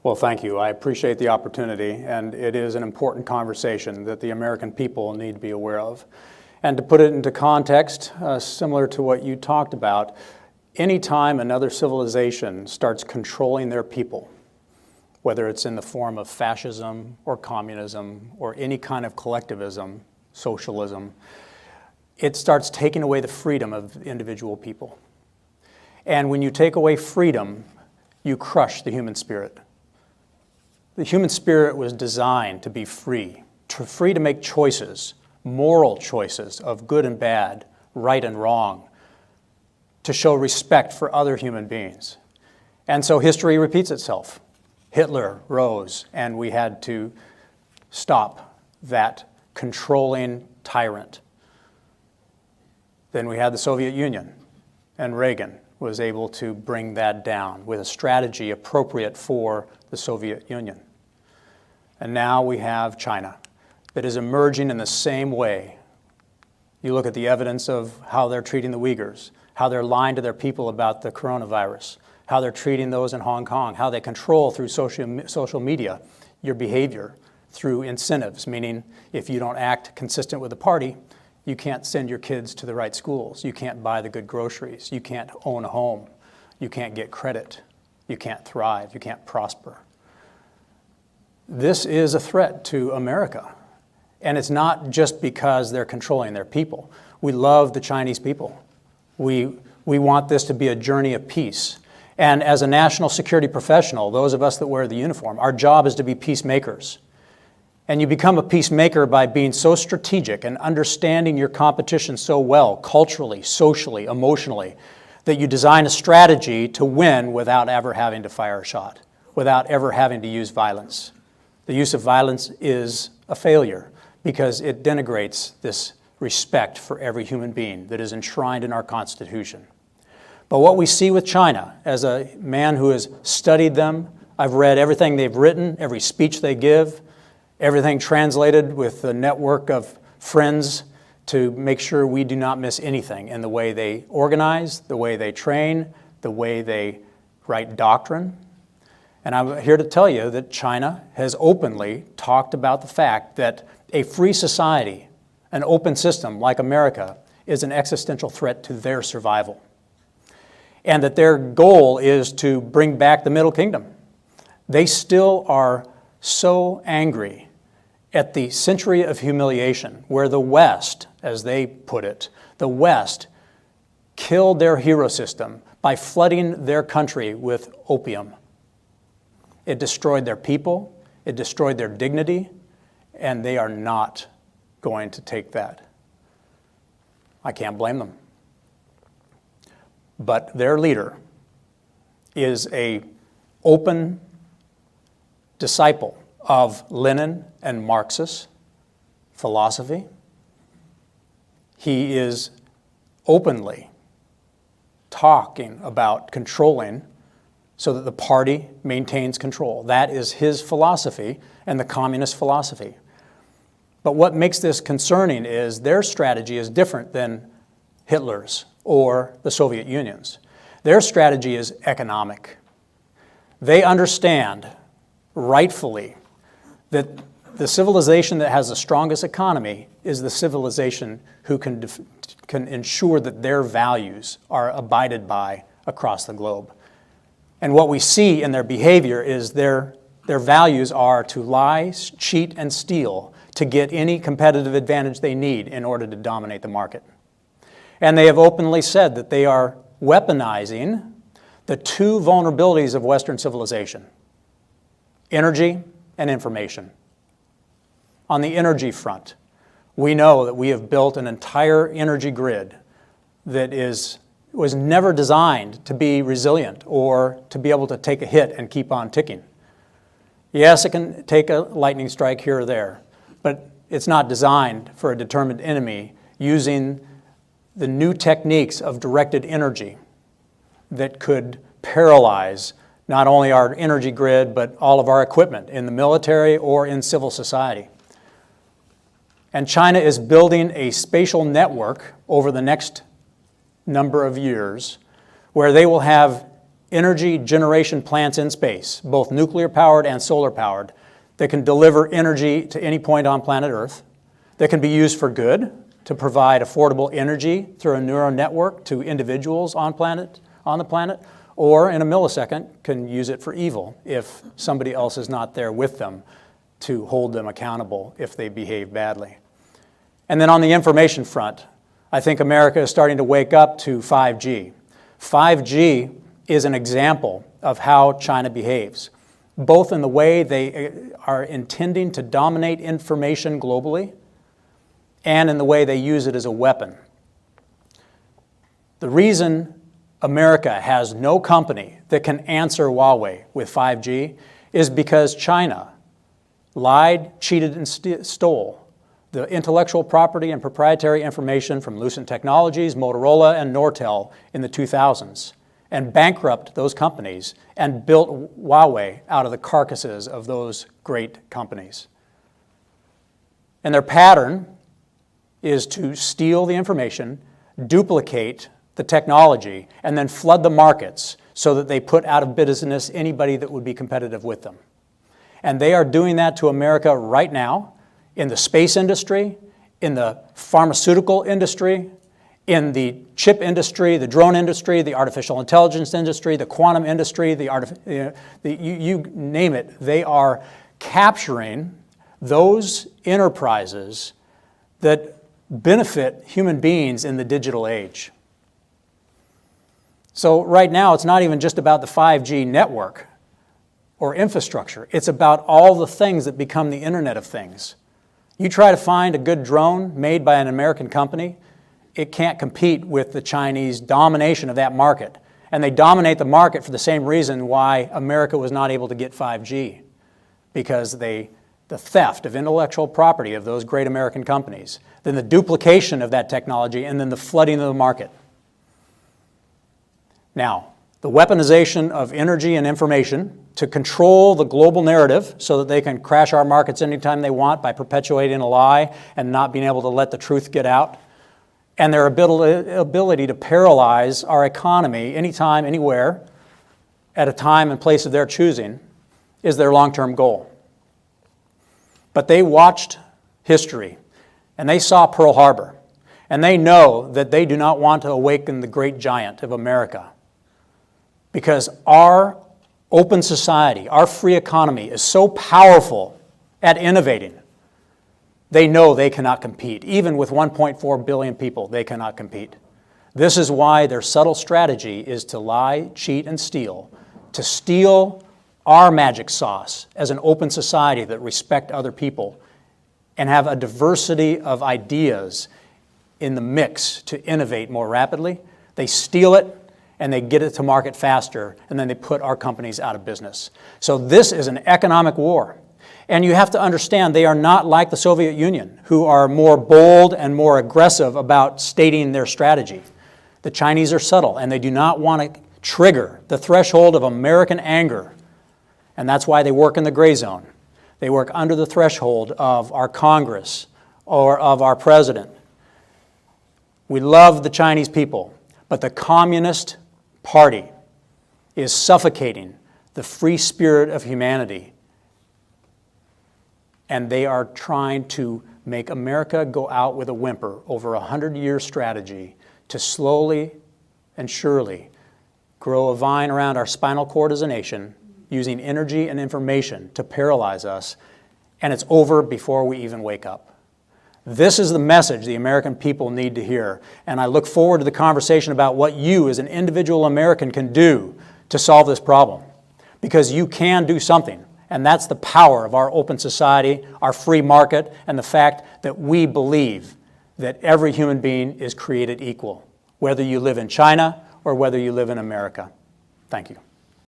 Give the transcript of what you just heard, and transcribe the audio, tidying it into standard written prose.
Well, thank you. I appreciate the opportunity, and it is an important conversation that the American people need to be aware of. And to put it into context, similar to what you talked about, anytime another civilization starts controlling their people, whether it's in the form of fascism or communism or any kind of collectivism, socialism, it starts taking away the freedom of individual people. And when you take away freedom, you crush the human spirit. The human spirit was designed to be free to make choices, moral choices of good and bad, right and wrong, to show respect for other human beings. And so history repeats itself. Hitler rose, and we had to stop that controlling tyrant. Then we had the Soviet Union, and Reagan was able to bring that down with a strategy appropriate for the Soviet Union. And now we have China that is emerging in the same way. You look at the evidence of how they're treating the Uyghurs, how they're lying to their people about the coronavirus, how they're treating those in Hong Kong, how they control through social media your behavior through incentives, meaning if you don't act consistent with the party, you can't send your kids to the right schools, you can't buy the good groceries, you can't own a home, you can't get credit, you can't thrive, you can't prosper. This is a threat to America. And it's not just because they're controlling their people. We love the Chinese people. We want this to be a journey of peace. And as a national security professional, those of us that wear the uniform, our job is to be peacemakers. And you become a peacemaker by being so strategic and understanding your competition so well, culturally, socially, emotionally, that you design a strategy to win without ever having to fire a shot, without ever having to use violence. The use of violence is a failure because it denigrates this respect for every human being that is enshrined in our Constitution. But what we see with China, as a man who has studied them, I've read everything they've written, every speech they give, everything translated with a network of friends to make sure we do not miss anything in the way they organize, the way they train, the way they write doctrine. And I'm here to tell you that China has openly talked about the fact that a free society, an open system like America, is an existential threat to their survival. And that their goal is to bring back the Middle Kingdom. They still are so angry at the century of humiliation where the West, as they put it, the West killed their hero system by flooding their country with opium. It destroyed their people, it destroyed their dignity, and they are not going to take that. I can't blame them. But their leader is an open disciple of Lenin and Marxist philosophy. He is openly talking about controlling so that the party maintains control. That is his philosophy and the communist philosophy. But what makes this concerning is their strategy is different than Hitler's or the Soviet Union's. Their strategy is economic. They understand, rightfully, that the civilization that has the strongest economy is the civilization who can ensure that their values are abided by across the globe. And what we see in their behavior is their values are to lie, cheat, and steal to get any competitive advantage they need in order to dominate the market. And they have openly said that they are weaponizing the two vulnerabilities of Western civilization: energy and information. On the energy front, we know that we have built an entire energy grid that was never designed to be resilient or to be able to take a hit and keep on ticking. Yes, it can take a lightning strike here or there, but it's not designed for a determined enemy using the new techniques of directed energy that could paralyze not only our energy grid, but all of our equipment in the military or in civil society. And China is building a spatial network over the next number of years where they will have energy generation plants in space, both nuclear powered and solar powered, that can deliver energy to any point on planet Earth, that can be used for good, to provide affordable energy through a neural network to individuals on the planet, or in a millisecond can use it for evil if somebody else is not there with them to hold them accountable if they behave badly. And then on the information front, I think America is starting to wake up to 5G. 5G is an example of how China behaves, both in the way they are intending to dominate information globally and in the way they use it as a weapon. The reason America has no company that can answer Huawei with 5G is because China lied, cheated, and stole the intellectual property and proprietary information from Lucent Technologies, Motorola, and Nortel in the 2000s, and bankrupt those companies and built Huawei out of the carcasses of those great companies. And their pattern is to steal the information, duplicate the technology, and then flood the markets so that they put out of business anybody that would be competitive with them. And they are doing that to America right now in the space industry, in the pharmaceutical industry, in the chip industry, the drone industry, the artificial intelligence industry, the quantum industry, you name it. They are capturing those enterprises that benefit human beings in the digital age. So right now, it's not even just about the 5G network or infrastructure. It's about all the things that become the Internet of Things. You try to find a good drone made by an American company, it can't compete with the Chinese domination of that market. And they dominate the market for the same reason why America was not able to get 5G, because the theft of intellectual property of those great American companies, then the duplication of that technology, and then the flooding of the market. Now, the weaponization of energy and information to control the global narrative so that they can crash our markets anytime they want by perpetuating a lie and not being able to let the truth get out, and their ability to paralyze our economy anytime, anywhere, at a time and place of their choosing, is their long-term goal. But they watched history, and they saw Pearl Harbor, and they know that they do not want to awaken the great giant of America, because our open society, our free economy is so powerful at innovating. They know they cannot compete. Even with 1.4 billion people, they cannot compete. This is why their subtle strategy is to lie, cheat, and steal, to steal our magic sauce as an open society that respect other people and have a diversity of ideas in the mix to innovate more rapidly. They steal it, and they get it to market faster, and then they put our companies out of business. So this is an economic war. And you have to understand they are not like the Soviet Union, who are more bold and more aggressive about stating their strategy. The Chinese are subtle, and they do not want to trigger the threshold of American anger. And that's why they work in the gray zone. They work under the threshold of our Congress or of our president. We love the Chinese people, but the Communist Party is suffocating the free spirit of humanity. And they are trying to make America go out with a whimper over a 100-year strategy to slowly and surely grow a vine around our spinal cord as a nation, using energy and information to paralyze us, and it's over before we even wake up. This is the message the American people need to hear, and I look forward to the conversation about what you as an individual American can do to solve this problem, because you can do something, and that's the power of our open society, our free market, and the fact that we believe that every human being is created equal, whether you live in China or whether you live in America. Thank you.